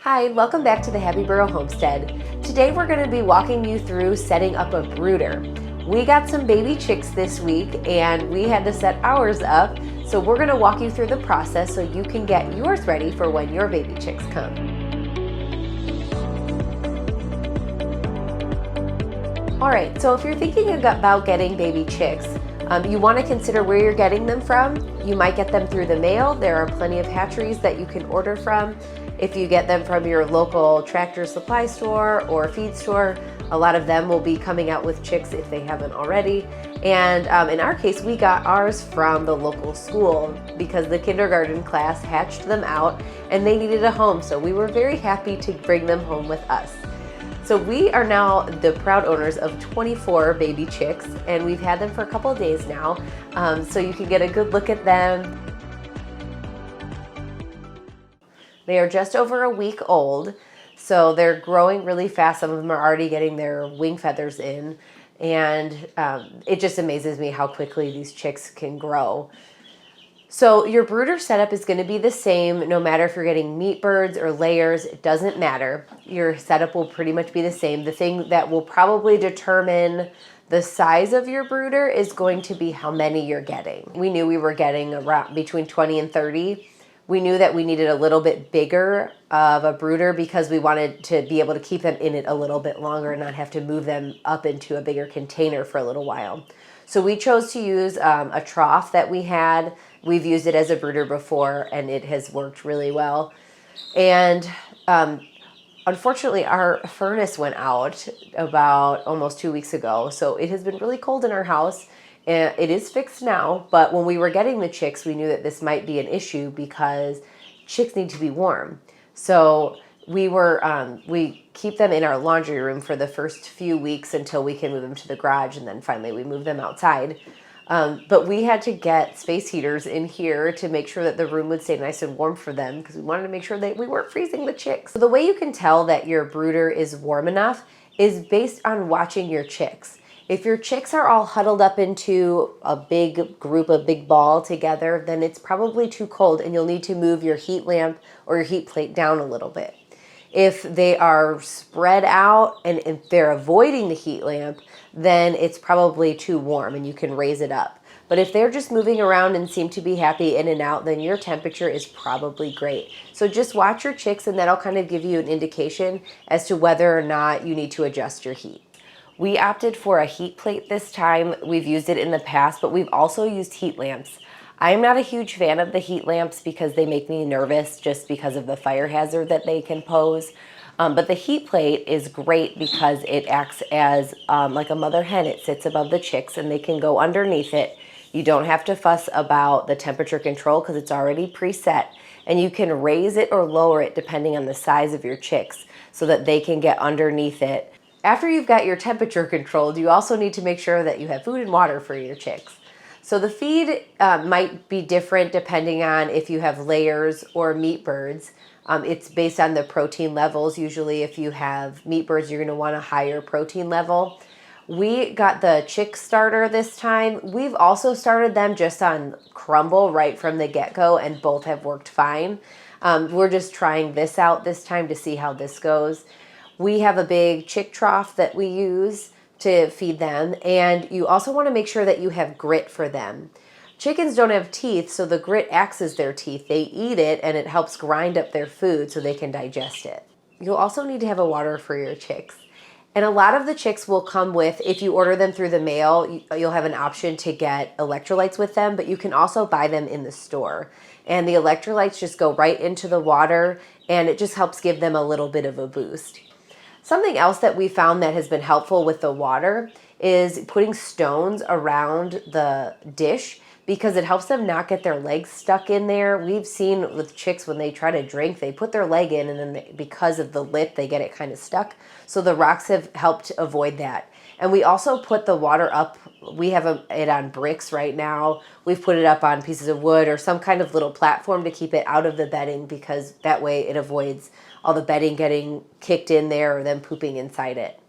Hi, welcome back to the Happy Burrow Homestead. Today we're going to be walking you through setting up a brooder. We got some baby chicks this week and we had to set ours up, so we're going to walk you through the process so you can get yours ready for when your baby chicks come. Alright, so if you're thinking about getting baby chicks, you want to consider where you're getting them from. You might get them through the mail. There are plenty of hatcheries that you can order from. If you get them from your local tractor supply store or feed store, a lot of them will be coming out with chicks if they haven't already. And in our case, we got ours from the local school because the kindergarten class hatched them out and they needed a home. So we were very happy to bring them home with us. So we are now the proud owners of 24 baby chicks, and we've had them for a couple of days now, so you can get a good look at them. They are just over a week old, so they're growing really fast. Some of them are already getting their wing feathers in, and it just amazes me how quickly these chicks can grow. So your brooder setup is going to be the same no matter if you're getting meat birds or layers. It doesn't matter. Your setup will pretty much be the same. The thing that will probably determine the size of your brooder is going to be how many you're getting. We knew we were getting around between 20 and 30. We knew that we needed a little bit bigger of a brooder because we wanted to be able to keep them in it a little bit longer and not have to move them up into a bigger container for a little while. So we chose to use a trough that we had. We've used it as a brooder before and it has worked really well. And unfortunately our furnace went out about almost 2 weeks ago. So it has been really cold in our house. And it is fixed now, but when we were getting the chicks, we knew that this might be an issue because chicks need to be warm. So we keep them in our laundry room for the first few weeks until we can move them to the garage, and then finally we move them outside. But we had to get space heaters in here to make sure that the room would stay nice and warm for them because we wanted to make sure that we weren't freezing the chicks. So the way you can tell that your brooder is warm enough is based on watching your chicks. If your chicks are all huddled up into a big group, a big ball together, then it's probably too cold and you'll need to move your heat lamp or your heat plate down a little bit. If they are spread out and if they're avoiding the heat lamp, then it's probably too warm and you can raise it up. But if they're just moving around and seem to be happy in and out, then your temperature is probably great. So just watch your chicks and that'll kind of give you an indication as to whether or not you need to adjust your heat. We opted for a heat plate this time. We've used it in the past, but we've also used heat lamps. I'm not a huge fan of the heat lamps because they make me nervous just because of the fire hazard that they can pose. But the heat plate is great because it acts as like a mother hen. It sits above the chicks and they can go underneath it. You don't have to fuss about the temperature control because it's already preset. And you can raise it or lower it depending on the size of your chicks so that they can get underneath it. After you've got your temperature controlled, you also need to make sure that you have food and water for your chicks. So the feed might be different depending on if you have layers or meat birds. It's based on the protein levels. Usually if you have meat birds, you're going to want a higher protein level. We got the chick starter this time. We've also started them just on crumble right from the get-go and both have worked fine. We're just trying this out this time to see how this goes. We have a big chick trough that we use to feed them, and you also want to make sure that you have grit for them. Chickens don't have teeth, so the grit acts as their teeth. They eat it, and it helps grind up their food so they can digest it. You'll also need to have a water for your chicks. And a lot of the chicks will come with, if you order them through the mail, you'll have an option to get electrolytes with them, but you can also buy them in the store. And the electrolytes just go right into the water, and it just helps give them a little bit of a boost. Something else that we found that has been helpful with the water is putting stones around the dish because it helps them not get their legs stuck in there. We've seen with chicks when they try to drink, they put their leg in and then because of the lip, they get it kind of stuck. So the rocks have helped avoid that. And we also put the water up. We have it on bricks right now. We've put it up on pieces of wood or some kind of little platform to keep it out of the bedding because that way it avoids all the bedding getting kicked in there or them pooping inside it.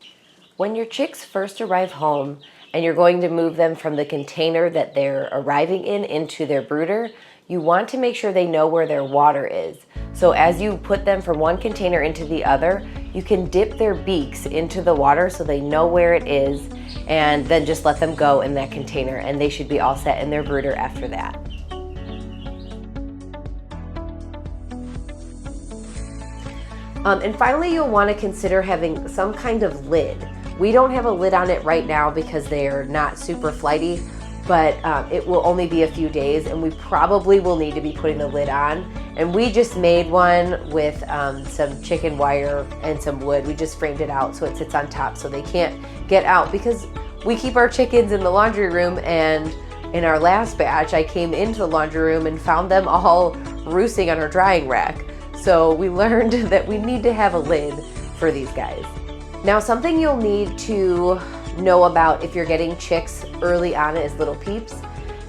When your chicks first arrive home and you're going to move them from the container that they're arriving in into their brooder, you want to make sure they know where their water is. So as you put them from one container into the other, you can dip their beaks into the water so they know where it is, and then just let them go in that container, and they should be all set in their brooder after that. And finally, you'll want to consider having some kind of lid. We don't have a lid on it right now because they're not super flighty, but it will only be a few days, and we probably will need to be putting the lid on. And we just made one with some chicken wire and some wood. We just framed it out so it sits on top so they can't get out, because we keep our chickens in the laundry room, and in our last batch, I came into the laundry room and found them all roosting on our drying rack. So we learned that we need to have a lid for these guys. Now, something you'll need to know about if you're getting chicks early on as little peeps,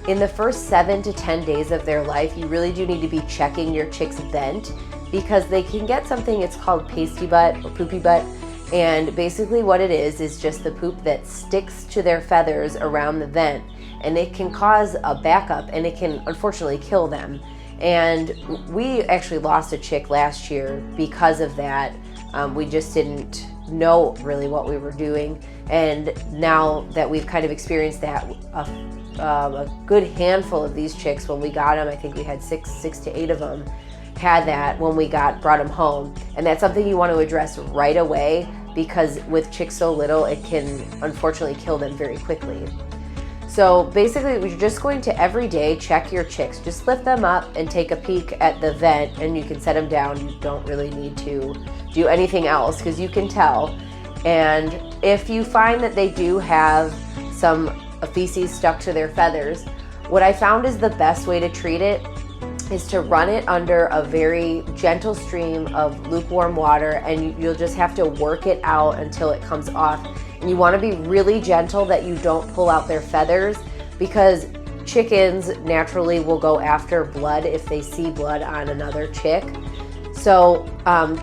in the first 7 to 10 days of their life, you really do need to be checking your chick's vent, because they can get something, it's called pasty butt or poopy butt. And basically what it is just the poop that sticks to their feathers around the vent, and it can cause a backup, and it can unfortunately kill them. And we actually lost a chick last year because of that. We just didn't know really what we were doing. And now that we've kind of experienced that, a good handful of these chicks, when we got them, I think we had six to eight of them, had that when we brought them home. And that's something you want to address right away, because with chicks so little, it can unfortunately kill them very quickly. So basically, we're just going to every day check your chicks. Just lift them up and take a peek at the vent, and you can set them down. You don't really need to do anything else, because you can tell. And if you find that they do have some feces stuck to their feathers, what I found is the best way to treat it is to run it under a very gentle stream of lukewarm water, and you'll just have to work it out until it comes off. And you want to be really gentle that you don't pull out their feathers, because chickens naturally will go after blood if they see blood on another chick. So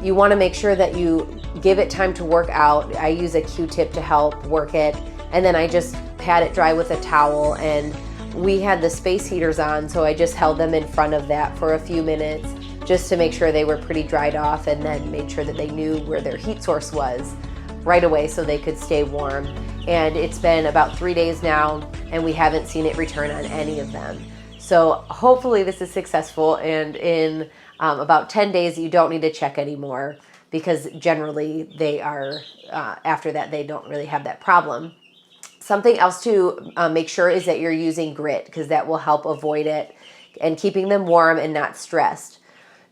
you want to make sure that you give it time to work out. I use a Q-tip to help work it, and then I just pat it dry with a towel. And we had the space heaters on, so I just held them in front of that for a few minutes just to make sure they were pretty dried off, and then made sure that they knew where their heat source was right away so they could stay warm. And it's been about 3 days now, and we haven't seen it return on any of them. So hopefully this is successful, and in about 10 days you don't need to check anymore, because generally they are, after that, they don't really have that problem. Something else to make sure is that you're using grit, because that will help avoid it and keeping them warm and not stressed.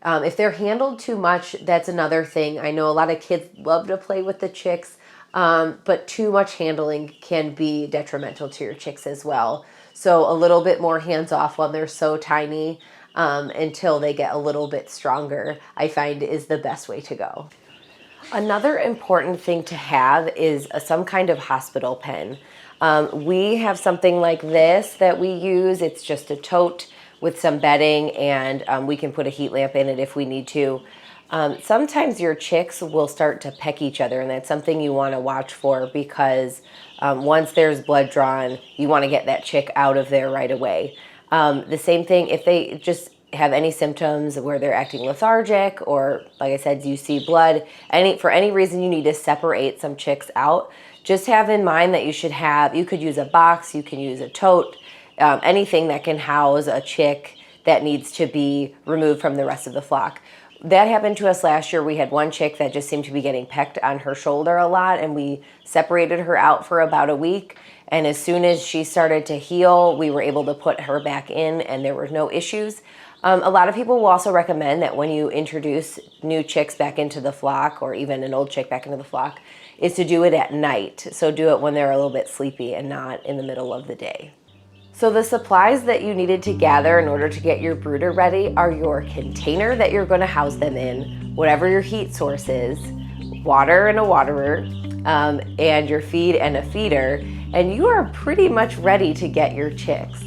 If they're handled too much, that's another thing. I know a lot of kids love to play with the chicks, but too much handling can be detrimental to your chicks as well. So a little bit more hands-off when they're so tiny, until they get a little bit stronger, I find is the best way to go. Another important thing to have is some kind of hospital pen. We have something like this that we use. It's just a tote with some bedding, and we can put a heat lamp in it if we need to. Sometimes your chicks will start to peck each other, and that's something you want to watch for, because once there's blood drawn, you want to get that chick out of there right away. The same thing if they just have any symptoms where they're acting lethargic, or like I said, you see blood, for any reason you need to separate some chicks out, just have in mind that you could use a box, you can use a tote, anything that can house a chick that needs to be removed from the rest of the flock. That happened to us last year. We had one chick that just seemed to be getting pecked on her shoulder a lot, and we separated her out for about a week. And as soon as she started to heal, we were able to put her back in, and there were no issues. A lot of people will also recommend that when you introduce new chicks back into the flock, or even an old chick back into the flock, is to do it at night. So do it when they're a little bit sleepy and not in the middle of the day. So the supplies that you needed to gather in order to get your brooder ready are your container that you're going to house them in, whatever your heat source is, water and a waterer, and your feed and a feeder, and you are pretty much ready to get your chicks.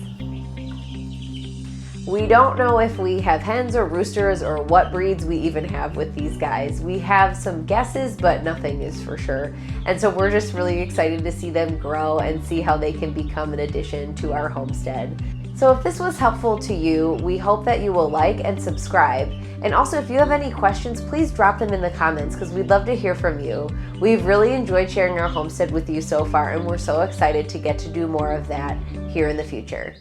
We don't know if we have hens or roosters or what breeds we even have with these guys. We have some guesses, but nothing is for sure. And so we're just really excited to see them grow and see how they can become an addition to our homestead. So if this was helpful to you, we hope that you will like and subscribe. And also, if you have any questions, please drop them in the comments because we'd love to hear from you. We've really enjoyed sharing our homestead with you so far, and we're so excited to get to do more of that here in the future.